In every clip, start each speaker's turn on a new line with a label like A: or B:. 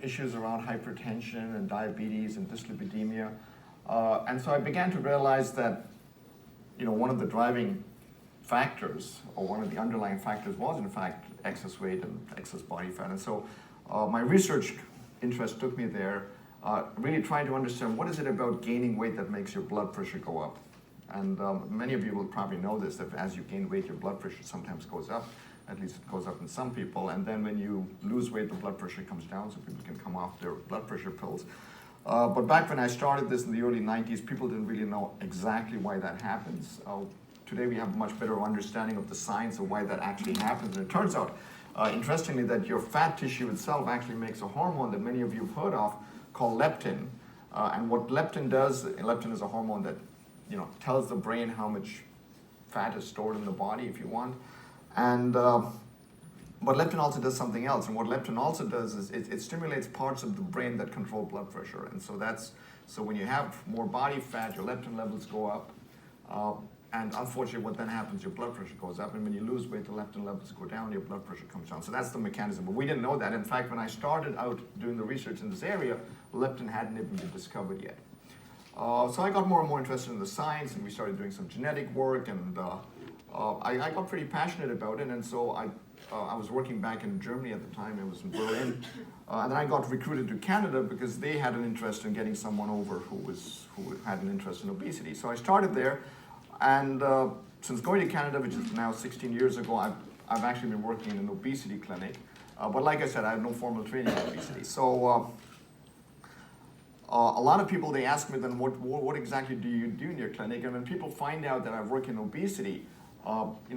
A: issues around hypertension and diabetes and dyslipidemia. And so I began to realize that, one of the driving factors, or one of the underlying factors, was in fact excess weight and excess body fat. And so my research interest took me there, really trying to understand what is it about gaining weight that makes your blood pressure go up. And many of you will probably know this, that as you gain weight, your blood pressure sometimes goes up. At least it goes up in some people. And then when you lose weight, the blood pressure comes down, so people can come off their blood pressure pills. But back when I started this in the early 90s, people didn't really know exactly why that happens. Today we have a much better understanding of the science of why that actually happens. And it turns out, interestingly, that your fat tissue itself actually makes a hormone that many of you have heard of called leptin. And what leptin does, leptin is a hormone that tells the brain how much fat is stored in the body, if you want. And but leptin also does something else. And what leptin also does is it stimulates parts of the brain that control blood pressure. And so when you have more body fat, your leptin levels go up. And unfortunately, what then happens, your blood pressure goes up. And when you lose weight, the leptin levels go down, your blood pressure comes down. So that's the mechanism. But we didn't know that. In fact, when I started out doing the research in this area, leptin hadn't even been discovered yet. So I got more and more interested in the science, and we started doing some genetic work, and I got pretty passionate about it. And so I was working back in Germany at the time. I was in Berlin. And then I got recruited to Canada because they had an interest in getting someone over who had an interest in obesity. So I started there. And since going to Canada, which is now 16 years ago, I've actually been working in an obesity clinic. But like I said, I have no formal training in obesity. So a lot of people, they ask me then, what exactly do you do in your clinic? And when people find out that I work in obesity,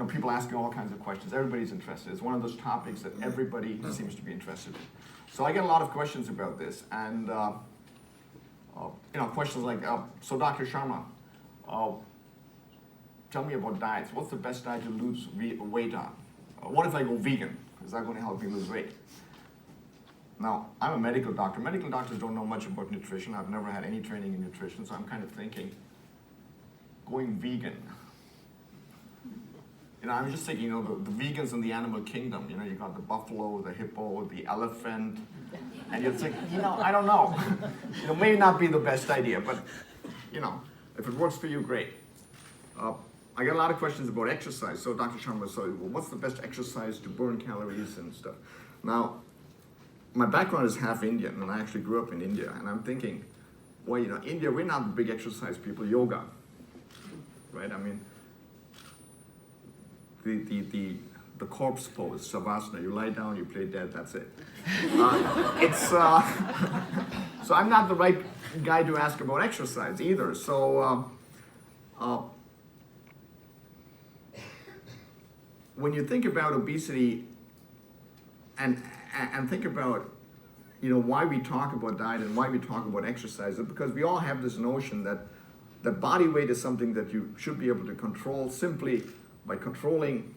A: people ask me all kinds of questions. Everybody's interested. It's one of those topics that everybody seems to be interested in. So I get a lot of questions about this. And questions like, so Dr. Sharma, tell me about diets. What's the best diet to lose weight on? What if I go vegan? Is that going to help me lose weight? Now, I'm a medical doctor. Medical doctors don't know much about nutrition. I've never had any training in nutrition, so I'm kind of thinking, going vegan. I'm just thinking, the vegans in the animal kingdom. You got the buffalo, the hippo, the elephant, and you're thinking, I don't know. May not be the best idea, but, if it works for you, great. I get a lot of questions about exercise. So Dr. Sharma, what's the best exercise to burn calories and stuff? Now, my background is half Indian, and I actually grew up in India. And I'm thinking, well, India, we're not the big exercise people. Yoga, right? I mean, the corpse pose, savasana. You lie down, you play dead. That's it. So I'm not the right guy to ask about exercise either. So. When you think about obesity and think about, why we talk about diet and why we talk about exercise, it's because we all have this notion that body weight is something that you should be able to control simply by controlling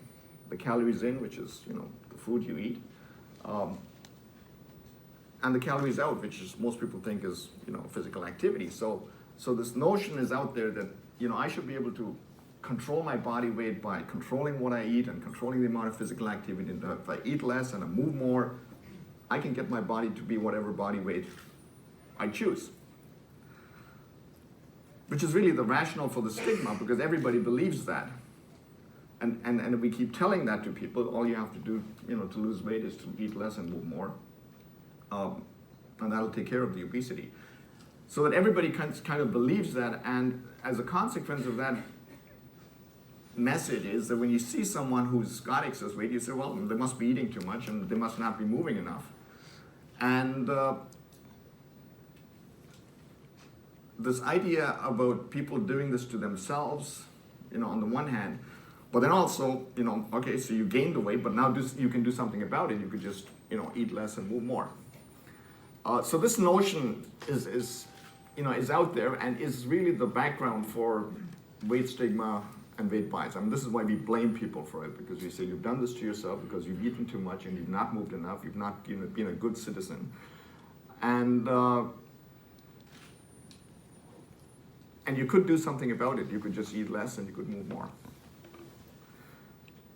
A: the calories in, which is, the food you eat, and the calories out, which is most people think is, physical activity. So this notion is out there that, I should be able to control my body weight by controlling what I eat and controlling the amount of physical activity. And if I eat less and I move more, I can get my body to be whatever body weight I choose. Which is really the rationale for the stigma, because everybody believes that. And we keep telling that to people. All you have to do, to lose weight is to eat less and move more. And that'll take care of the obesity. So that everybody kind of believes that, and as a consequence of that message is that when you see someone who's got excess weight, you say, well, they must be eating too much and they must not be moving enough. And this idea about people doing this to themselves, on the one hand, but then also, okay, so you gained the weight, but now you can do something about it. You could just, eat less and move more. So this notion is out there and is really the background for weight stigma and weight bias. I mean, this is why we blame people for it, because we say you've done this to yourself because you've eaten too much and you've not moved enough, you've not been a good citizen. And you could do something about it. You could just eat less and you could move more.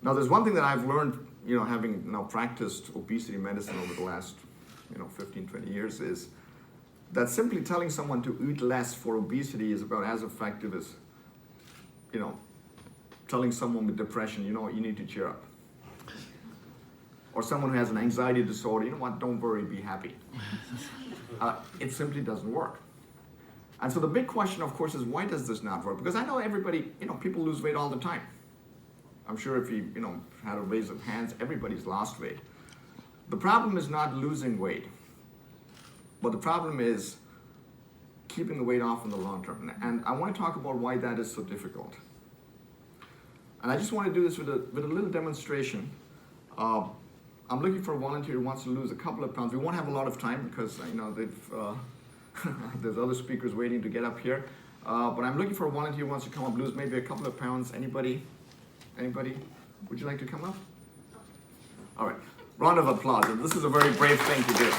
A: Now, there's one thing that I've learned, having now practiced obesity medicine over the last 15, 20 years is that simply telling someone to eat less for obesity is about as effective as, telling someone with depression, you need to cheer up. Or someone who has an anxiety disorder, you know what, don't worry, be happy. It simply doesn't work. And so the big question, of course, is why does this not work? Because I know everybody, people lose weight all the time. I'm sure if you, had a raise of hands, everybody's lost weight. The problem is not losing weight, but the problem is keeping the weight off in the long term. And I want to talk about why that is so difficult. And I just want to do this with a little demonstration. I'm looking for a volunteer who wants to lose a couple of pounds. We won't have a lot of time because there's other speakers waiting to get up here. But I'm looking for a volunteer who wants to come up, lose maybe a couple of pounds. Anybody? Would you like to come up? All right. Round of applause. This is a very brave thing to do.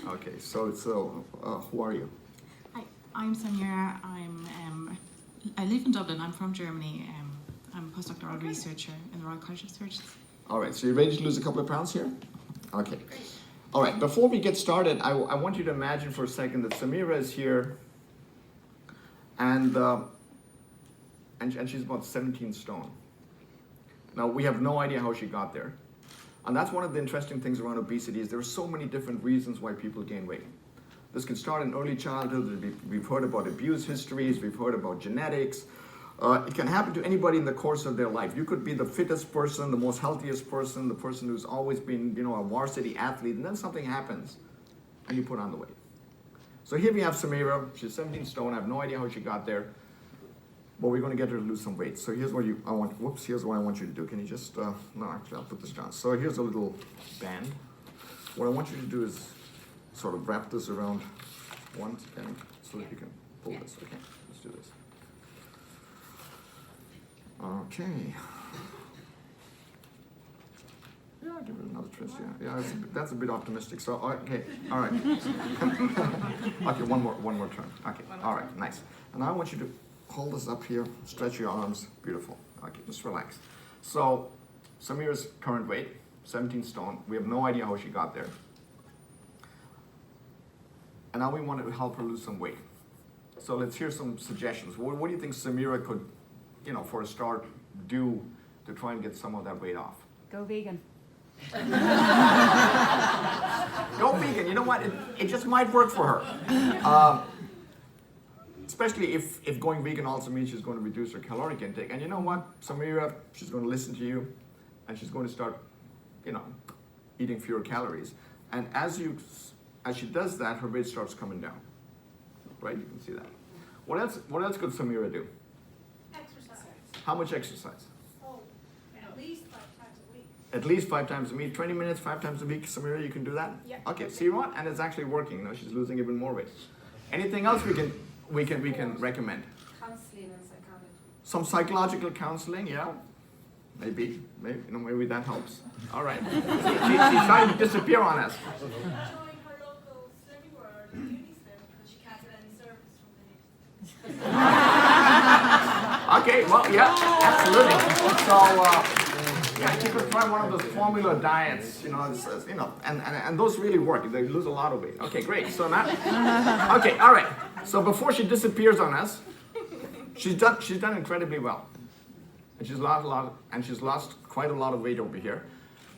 A: Okay. So who are you?
B: Hi, I'm Samira. I live in Dublin. I'm from Germany. I'm a postdoctoral researcher in the Royal College of Surgeons.
A: All right. So you're ready to lose a couple of pounds here? Okay. All right. Before we get started, I want you to imagine for a second that Samira is here, and she's about 17 stone. Now, we have no idea how she got there. And that's one of the interesting things around obesity is there are so many different reasons why people gain weight. This can start in early childhood. We've heard about abuse histories. We've heard about genetics. It can happen to anybody in the course of their life. You could be the fittest person, the most healthiest person, the person who's always been, a varsity athlete, and then something happens, and you put on the weight. So here we have Samira. She's 17 stone. I have no idea how she got there, but we're going to get her to lose some weight. So here's what here's what I want you to do. Can you just, no, actually, I'll put this down. So here's a little band. What I want you to do is sort of wrap this around one end so that you can pull this. Okay, let's do this. Okay. Yeah, I'll give it another twist. Yeah, that's a bit optimistic. So okay, all right. Okay, one more turn. Okay, all right, nice. And I want you to hold this up here, stretch your arms. Beautiful. Okay, just relax. So Samira's current weight, 17 stone. We have no idea how she got there. And now we want to help her lose some weight. So let's hear some suggestions. What do you think Samira could, for a start, do to try and get some of that weight off?
C: Go vegan.
A: Go vegan. You know what? It just might work for her. Especially if going vegan also means she's going to reduce her caloric intake. And you know what, Samira, she's going to listen to you, and she's going to start, eating fewer calories. And as she does that, her weight starts coming down. Right? You can see that. What else could Samira do?
D: Exercise.
A: How much exercise?
D: Oh, at least 5 times a week.
A: At least 5 times a week, 20 minutes, 5 times a week. Samira, you can do that?
D: Yeah.
A: Okay, see what? And it's actually working. She's losing even more weight. Anything else we can recommend?
D: Counseling and psychology.
A: Some psychological counseling, yeah. Maybe that helps. All right. She's trying to disappear on us.
D: Showing her local Slimming World and Unislim because she can't get any service from the nation.
A: Okay, well, yeah, absolutely. So, yeah, you could try one of those formula diets, and those really work. They lose a lot of weight. Okay, great. So now, okay, all right. So before she disappears on us, she's done incredibly well, and she's lost quite a lot of weight over here.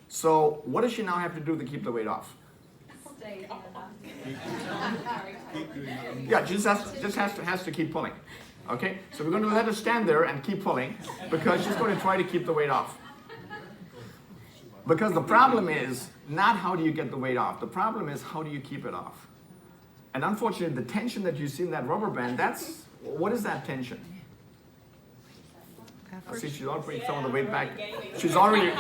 A: So what does she now have to do to keep the weight off?
D: Stay
A: Yeah, she just has to keep pulling. Okay, so we're going to let her stand there and keep pulling because she's going to try to keep the weight off. Because the problem is not how do you get the weight off. The problem is how do you keep it off. And unfortunately, the tension that you see in that rubber band, what is that tension? I see she's already putting some of the weight back. She's already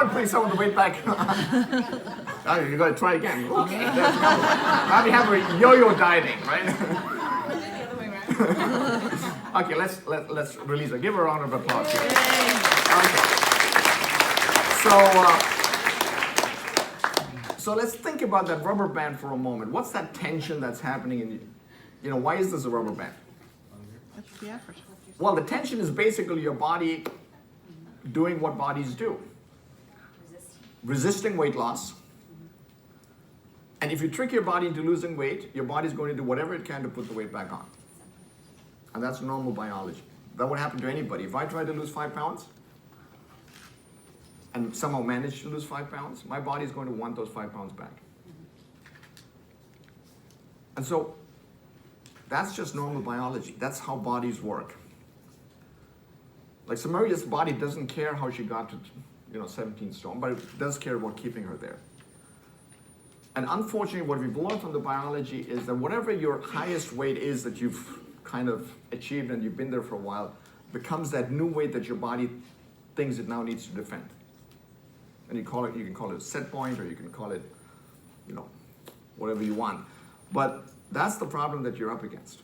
A: putting some of the weight back. Oh, you got to try again. Okay. Now we have her yo-yo dieting, right? Okay, let's release her. Give her a round of applause. Okay. So let's think about that rubber band for a moment. What's that tension that's happening in you? Why is this a rubber band?
C: That's the effort.
A: Well, the tension is basically your body doing what bodies do. resisting weight loss. And if you trick your body into losing weight, your body's going to do whatever it can to put the weight back on. And that's normal biology. That would happen to anybody. If I tried to lose 5 pounds and somehow managed to lose 5 pounds, my body's going to want those 5 pounds back. And so that's just normal biology. That's how bodies work. Like Samaria's body doesn't care how she got to 17 stone, but it does care about keeping her there. And unfortunately, what we've learned from the biology is that whatever your highest weight is that you've kind of achieved and you've been there for a while, becomes that new weight that your body thinks it now needs to defend. And you can call it a set point, or you can call it, whatever you want. But that's the problem that you're up against.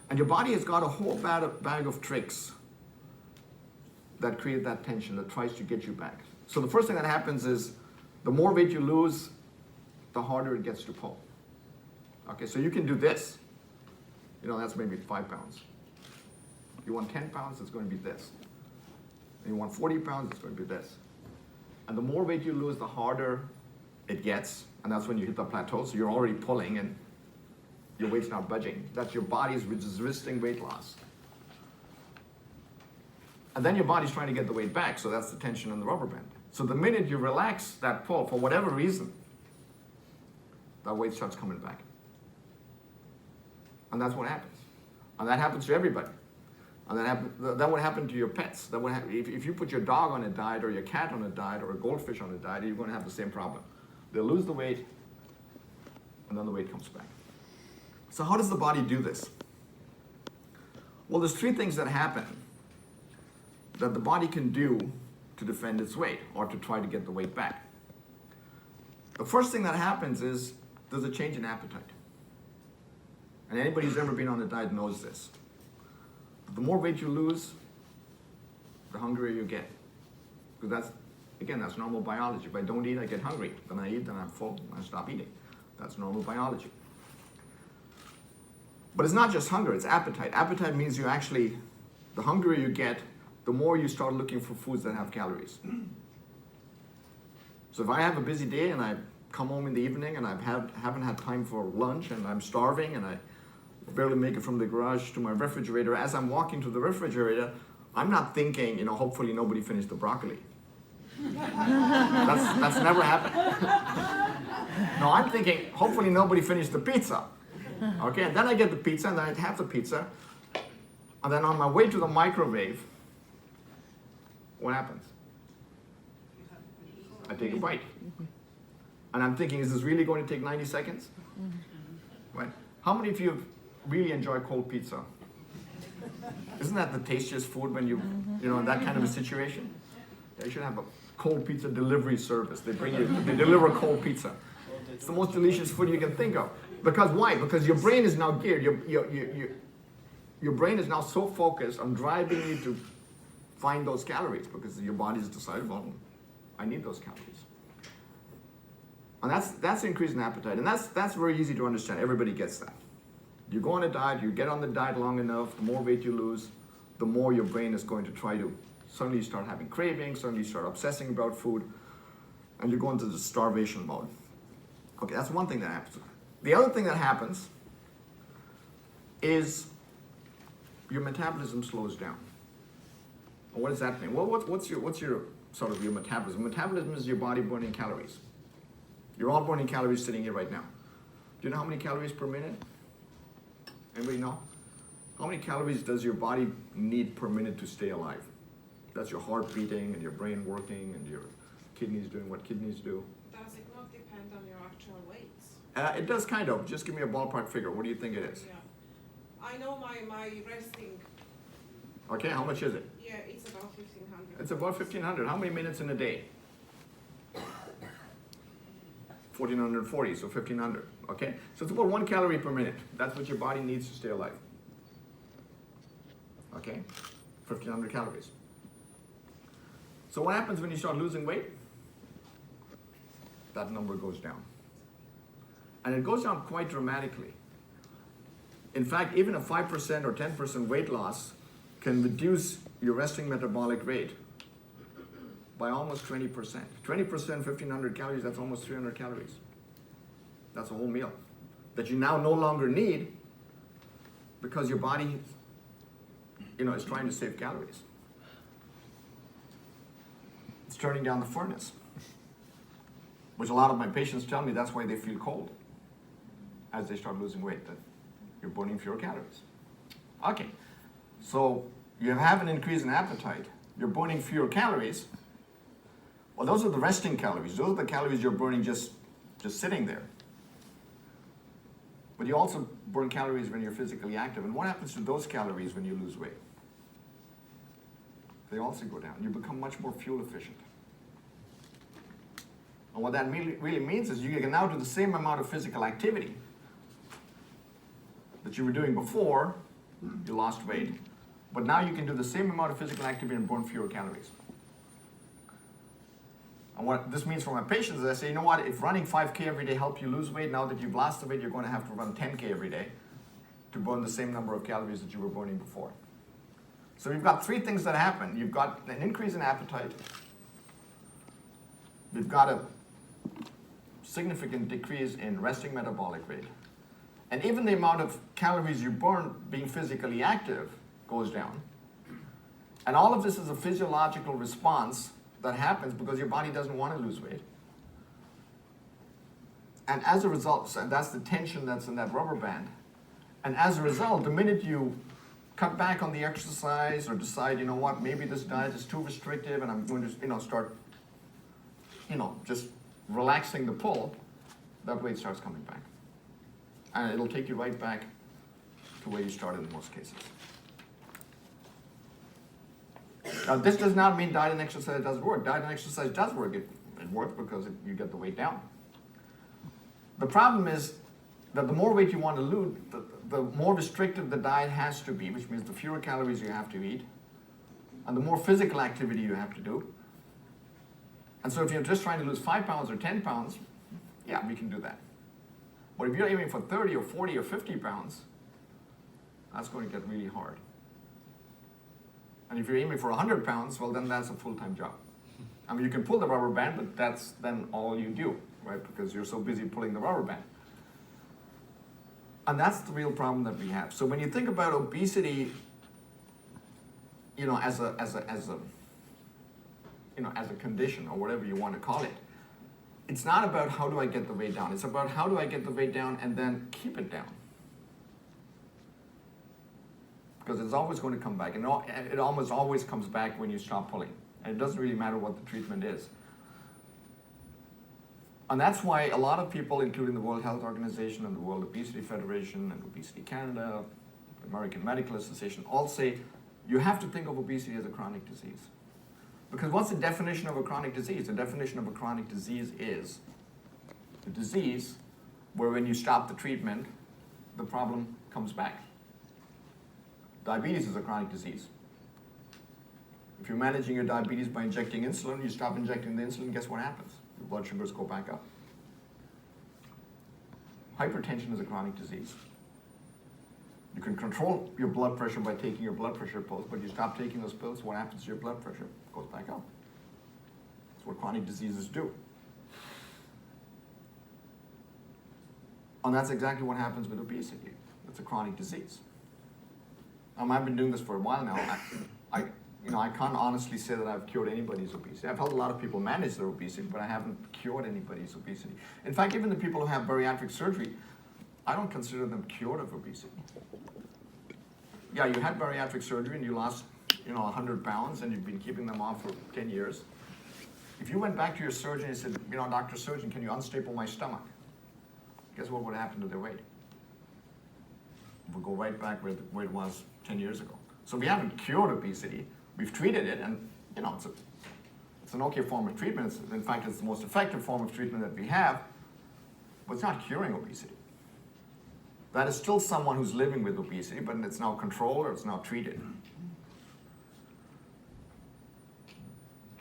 A: And your body has got a whole bag of tricks that create that tension, that tries to get you back. So the first thing that happens is, the more weight you lose, the harder it gets to pull. Okay, so you can do this. That's maybe 5 pounds. If you want 10 pounds, it's going to be this. And you want 40 pounds, it's going to be this. And the more weight you lose, the harder it gets. And that's when you hit the plateau. So you're already pulling and your weight's not budging. That's your body's resisting weight loss. And then your body's trying to get the weight back. So that's the tension on the rubber band. So the minute you relax that pull, for whatever reason, that weight starts coming back. And that's what happens. And that happens to everybody. And that would happen to your pets. That would if you put your dog on a diet, or your cat on a diet, or a goldfish on a diet, you're going to have the same problem. They'll lose the weight, and then the weight comes back. So how does the body do this? Well, there's 3 things that happen that the body can do to defend its weight, or to try to get the weight back. The first thing that happens is there's a change in appetite. And anybody who's ever been on a diet knows this. The more weight you lose, the hungrier you get. Because that's normal biology. If I don't eat, I get hungry. Then I eat, then I'm full, and I stop eating. That's normal biology. But it's not just hunger, it's appetite. Appetite means the hungrier you get, the more you start looking for foods that have calories. So if I have a busy day and I come home in the evening and I haven't had time for lunch and I'm starving and I barely make it from the garage to my refrigerator, as I'm walking to the refrigerator, I'm not thinking, hopefully nobody finished the broccoli. That's never happened. No, I'm thinking, hopefully nobody finished the pizza. Okay, and then I get the pizza, and then I have the pizza, and then on my way to the microwave, what happens? I take a bite. And I'm thinking, is this really going to take 90 seconds? Right? How many of you really enjoy cold pizza? Isn't that the tastiest food when in that kind of a situation? You should have a cold pizza delivery service. They deliver cold pizza. It's the most delicious food you can think of. Because why? Because your brain is now geared. Your brain is now so focused on driving you to find those calories, because your body's decided, well, I need those calories. And that's the increase in appetite. And that's very easy to understand. Everybody gets that. You go on a diet, you get on the diet long enough, the more weight you lose, the more your brain is going to try to, suddenly you start having cravings, suddenly you start obsessing about food, and you go into the starvation mode. Okay, that's one thing that happens. The other thing that happens is your metabolism slows down. Well, what does that mean? Well, what's your sort of your metabolism? Metabolism is your body burning calories. You're all burning calories sitting here right now. Do you know how many calories per minute? Anybody know? How many calories does your body need per minute to stay alive? That's your heart beating and your brain working and your kidneys doing what kidneys do.
E: Does it not depend on your actual weights?
A: It does kind of. Just give me a ballpark figure. What do you think it is?
E: Yeah. I know my resting.
A: Okay, how much is it?
E: Yeah, it's about 1,500.
A: It's about 1,500. How many minutes in a day? 1,440, so 1,500. Okay? So it's about 1 calorie per minute. That's what your body needs to stay alive. Okay? 1,500 calories. So what happens when you start losing weight? That number goes down. And it goes down quite dramatically. In fact, even a 5% or 10% weight loss can reduce your resting metabolic rate by almost 20%. 20%, 1,500 calories, that's almost 300 calories. That's a whole meal that you now no longer need because your body, is trying to save calories. It's turning down the furnace, which a lot of my patients tell me that's why they feel cold as they start losing weight, that you're burning fewer calories. Okay, so you have an increase in appetite, you're burning fewer calories. Well, those are the resting calories. Those are the calories you're burning just sitting there. But you also burn calories when you're physically active. And what happens to those calories when you lose weight? They also go down. You become much more fuel efficient. And what that really means is you can now do the same amount of physical activity that you were doing before you lost weight, but now you can do the same amount of physical activity and burn fewer calories. And what this means for my patients is I say, you know what, if running 5K every day helps you lose weight, now that you've lost the weight, you're going to have to run 10K every day to burn the same number of calories that you were burning before. So you've got three things that happen. You've got an increase in appetite. You've got a significant decrease in resting metabolic rate. And even the amount of calories you burn being physically active goes down. And all of this is a physiological response that happens because your body doesn't want to lose weight. And as a result, so that's the tension that's in that rubber band. And as a result, the minute you cut back on the exercise or decide, you know what, maybe this diet is too restrictive and I'm going to, start, just relaxing the pull, that weight starts coming back. And it'll take you right back to where you started in most cases. Now, this does not mean diet and exercise doesn't work. Diet and exercise does work. It works because you get the weight down. The problem is that the more weight you want to lose, the more restrictive the diet has to be, which means the fewer calories you have to eat, and the more physical activity you have to do. And so if you're just trying to lose 5 pounds or 10 pounds, yeah, we can do that. But if you're aiming for 30 or 40 or 50 pounds, that's going to get really hard. And if you're aiming for 100 pounds, well, then that's a full-time job. I mean, you can pull the rubber band, but that's then all you do, right? Because you're so busy pulling the rubber band. And that's the real problem that we have. So when you think about obesity, as a condition or whatever you want to call it, it's not about how do I get the weight down. It's about how do I get the weight down and then keep it down. Because it's always going to come back. And it almost always comes back when you stop pulling. And it doesn't really matter what the treatment is. And that's why a lot of people, including the World Health Organization and the World Obesity Federation and Obesity Canada, the American Medical Association, all say you have to think of obesity as a chronic disease. Because what's the definition of a chronic disease? The definition of a chronic disease is a disease where when you stop the treatment, the problem comes back. Diabetes is a chronic disease. If you're managing your diabetes by injecting insulin, you stop injecting the insulin, guess what happens? Your blood sugars go back up. Hypertension is a chronic disease. You can control your blood pressure by taking your blood pressure pills, but you stop taking those pills, what happens to your blood pressure? It goes back up. That's what chronic diseases do. And that's exactly what happens with obesity. It's a chronic disease. I've been doing this for a while now. I can't honestly say that I've cured anybody's obesity. I've helped a lot of people manage their obesity, but I haven't cured anybody's obesity. In fact, even the people who have bariatric surgery, I don't consider them cured of obesity. Yeah, you had bariatric surgery and you lost, 100 pounds and you've been keeping them off for 10 years. If you went back to your surgeon and said, Dr. Surgeon, can you unstaple my stomach? Guess what would happen to their weight? It would go right back where it was 10 years ago. So we haven't cured obesity. We've treated it, and it's an okay form of treatment. In fact, it's the most effective form of treatment that we have, but it's not curing obesity. That is still someone who's living with obesity, but it's now controlled or it's now treated.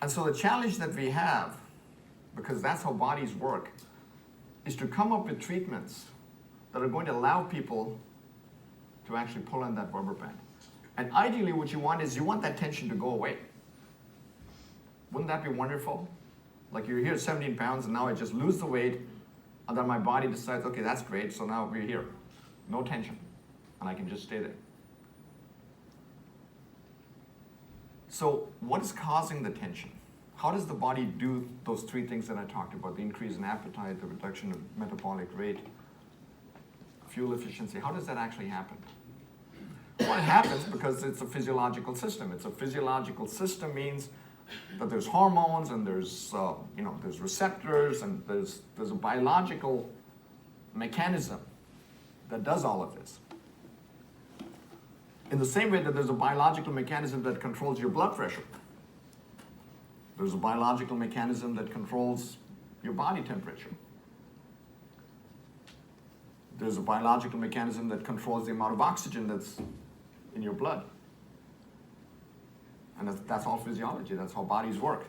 A: And so the challenge that we have, because that's how bodies work, is to come up with treatments that are going to allow people to actually pull on that rubber band. And ideally what you want is you want that tension to go away. Wouldn't that be wonderful? Like you're here at 17 pounds and now I just lose the weight and then my body decides, okay, that's great, so now we're here. No tension. And I can just stay there. So what is causing the tension? How does the body do those three things that I talked about? The increase in appetite, the reduction of metabolic rate, fuel efficiency. How does that actually happen? Well, it happens because it's a physiological system. It's a physiological system means that there's hormones and there's there's receptors and there's a biological mechanism that does all of this. In the same way that there's a biological mechanism that controls your blood pressure. There's a biological mechanism that controls your body temperature. There's a biological mechanism that controls the amount of oxygen that's in your blood. And that's all physiology. That's how bodies work.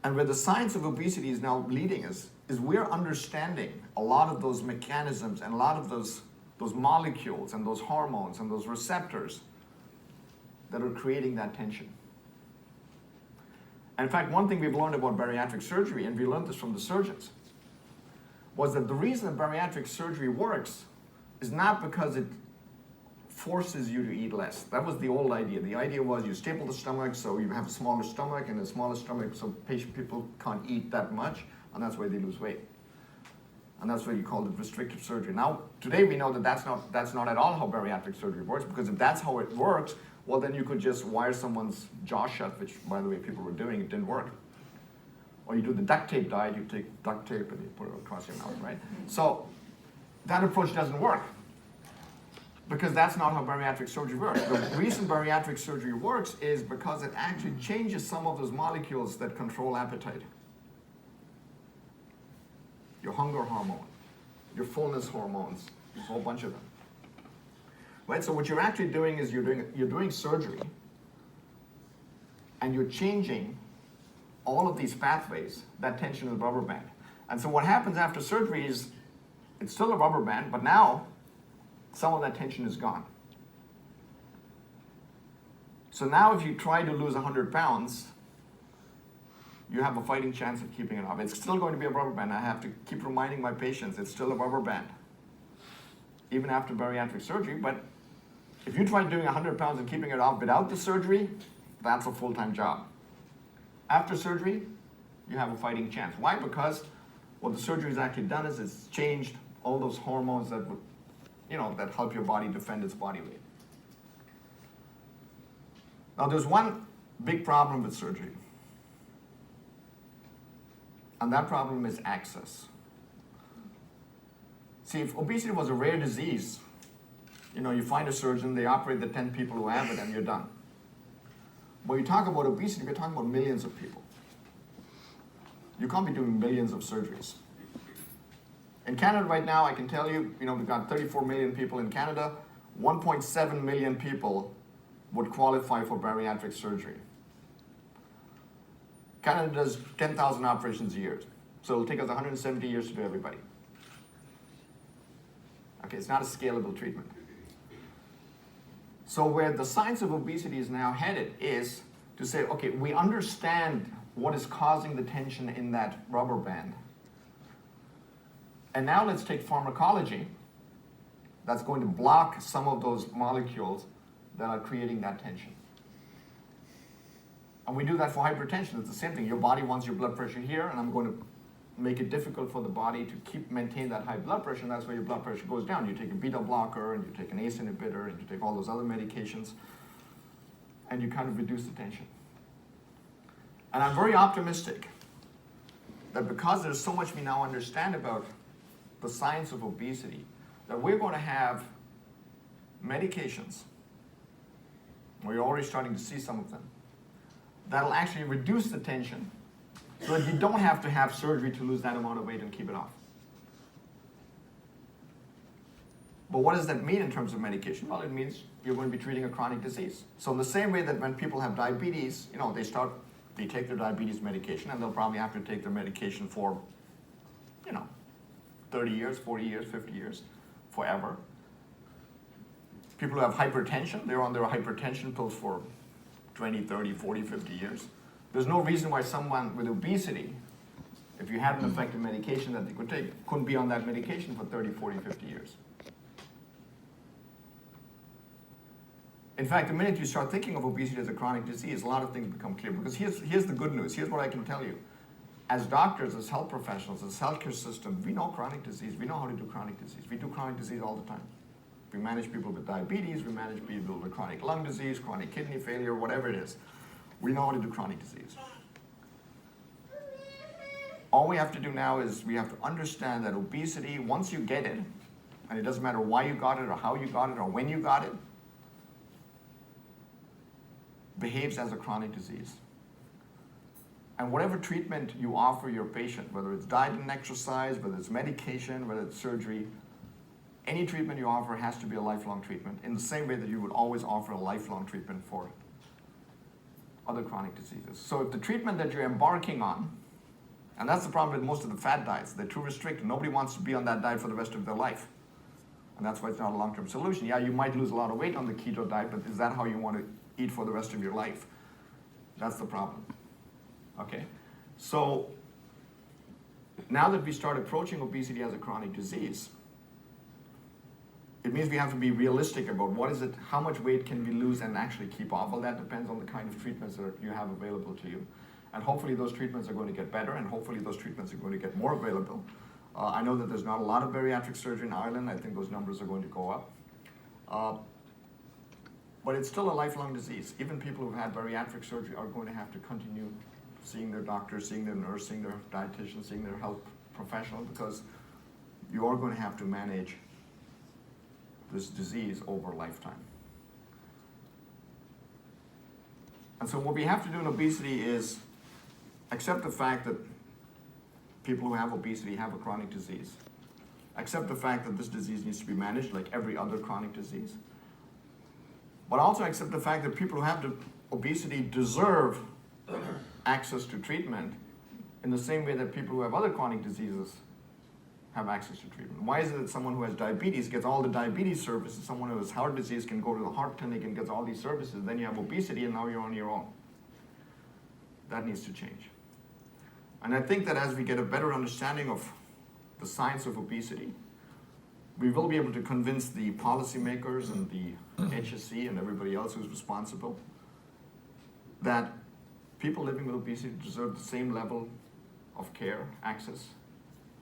A: And where the science of obesity is now leading us is we're understanding a lot of those mechanisms and a lot of those molecules and those hormones and those receptors that are creating that tension. And in fact, one thing we've learned about bariatric surgery, and we learned this from the surgeons, was that the reason that bariatric surgery works is not because it forces you to eat less. That was the old idea. The idea was you staple the stomach so you have a smaller stomach, and a smaller stomach so people can't eat that much, and that's why they lose weight. And that's why you call it restrictive surgery. Now, today we know that that's not at all how bariatric surgery works, because if that's how it works, well then you could just wire someone's jaw shut, which by the way people were doing, it didn't work. Or you do the duct tape diet, you take duct tape and you put it across your mouth, right? So that approach doesn't work, because that's not how bariatric surgery works. The reason bariatric surgery works is because it actually changes some of those molecules that control appetite. Your hunger hormone, your fullness hormones, a whole bunch of them. Right? So what you're actually doing is you're doing surgery, and you're changing all of these pathways that tension is rubber band. And so what happens after surgery is it's still a rubber band, but now some of that tension is gone. So now if you try to lose 100 pounds, you have a fighting chance of keeping it off. It's still going to be a rubber band. I have to keep reminding my patients it's still a rubber band, even after bariatric surgery. But if you try doing 100 pounds and keeping it off without the surgery, that's a full-time job. After surgery, you have a fighting chance. Why? Because what the surgery has actually done is it's changed all those hormones that would, that help your body defend its body weight. Now there's one big problem with surgery. And that problem is access. See, if obesity was a rare disease, you find a surgeon, they operate the 10 people who have it, and you're done. When you talk about obesity, we're talking about millions of people. You can't be doing millions of surgeries. In Canada right now, I can tell you, we've got 34 million people in Canada. 1.7 million people would qualify for bariatric surgery. Canada does 10,000 operations a year. So it'll take us 170 years to do everybody. Okay, it's not a scalable treatment. So where the science of obesity is now headed is to say, okay, we understand what is causing the tension in that rubber band. And now let's take pharmacology that's going to block some of those molecules that are creating that tension. And we do that for hypertension. It's the same thing. Your body wants your blood pressure here, and I'm going to make it difficult for the body to maintain that high blood pressure, and that's why your blood pressure goes down. You take a beta blocker, and you take an ACE inhibitor, and you take all those other medications, and you kind of reduce the tension. And I'm very optimistic that because there's so much we now understand about the science of obesity, that we're going to have medications, we're already starting to see some of them, that'll actually reduce the tension so that you don't have to have surgery to lose that amount of weight and keep it off. But what does that mean in terms of medication? Well, it means you're going to be treating a chronic disease. So in the same way that when people have diabetes, they take their diabetes medication, and they'll probably have to take their medication for, 30 years, 40 years, 50 years, forever. People who have hypertension, they're on their hypertension pills for 20, 30, 40, 50 years. There's no reason why someone with obesity, if you had an effective medication that they could take, couldn't be on that medication for 30, 40, 50 years. In fact, the minute you start thinking of obesity as a chronic disease, a lot of things become clear. Because here's the good news. Here's what I can tell you. As doctors, as health professionals, as healthcare system, we know chronic disease. We know how to do chronic disease. We do chronic disease all the time. We manage people with diabetes. We manage people with chronic lung disease, chronic kidney failure, whatever it is. We know how to do chronic disease. All we have to do now is we have to understand that obesity, once you get it, and it doesn't matter why you got it or how you got it or when you got it, behaves as a chronic disease. And whatever treatment you offer your patient, whether it's diet and exercise, whether it's medication, whether it's surgery, any treatment you offer has to be a lifelong treatment in the same way that you would always offer a lifelong treatment for other chronic diseases. So if the treatment that you're embarking on, and that's the problem with most of the fad diets, they're too restricted. Nobody wants to be on that diet for the rest of their life. And that's why it's not a long-term solution. Yeah, you might lose a lot of weight on the keto diet, but is that how you want to eat for the rest of your life? That's the problem. Okay? So now that we start approaching obesity as a chronic disease, it means we have to be realistic about what is it, how much weight can we lose and actually keep off. Well, that depends on the kind of treatments that you have available to you. And hopefully those treatments are going to get better, and hopefully those treatments are going to get more available. I know that there's not a lot of bariatric surgery in Ireland. I think those numbers are going to go up. But it's still a lifelong disease. Even people who've had bariatric surgery are going to have to continue seeing their doctor, seeing their nurse, seeing their dietitian, seeing their health professional, because you are going to have to manage this disease over a lifetime. And so what we have to do in obesity is accept the fact that people who have obesity have a chronic disease. Accept the fact that this disease needs to be managed like every other chronic disease. But also accept the fact that people who have obesity deserve access to treatment in the same way that people who have other chronic diseases have access to treatment. Why is it that someone who has diabetes gets all the diabetes services, someone who has heart disease can go to the heart clinic and gets all these services, then you have obesity and now you're on your own? That needs to change. And I think that as we get a better understanding of the science of obesity, we will be able to convince the policymakers and the HSE and everybody else who's responsible that people living with obesity deserve the same level of care, access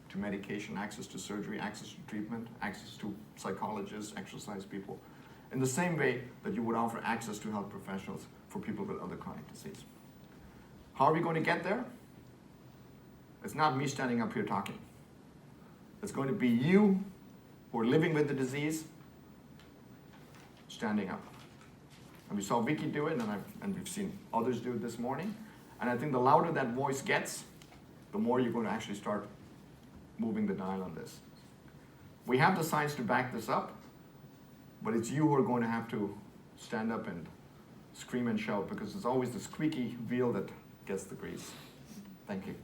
A: to medication, access to surgery, access to treatment, access to psychologists, exercise people, in the same way that you would offer access to health professionals for people with other chronic disease. How are we going to get there? It's not me standing up here talking. It's going to be you who are living with the disease standing up. And we saw Vicky do it, and we've seen others do it this morning. And I think the louder that voice gets, the more you're going to actually start moving the dial on this. We have the science to back this up, but it's you who are going to have to stand up and scream and shout, because it's always the squeaky wheel that gets the grease. Thank you.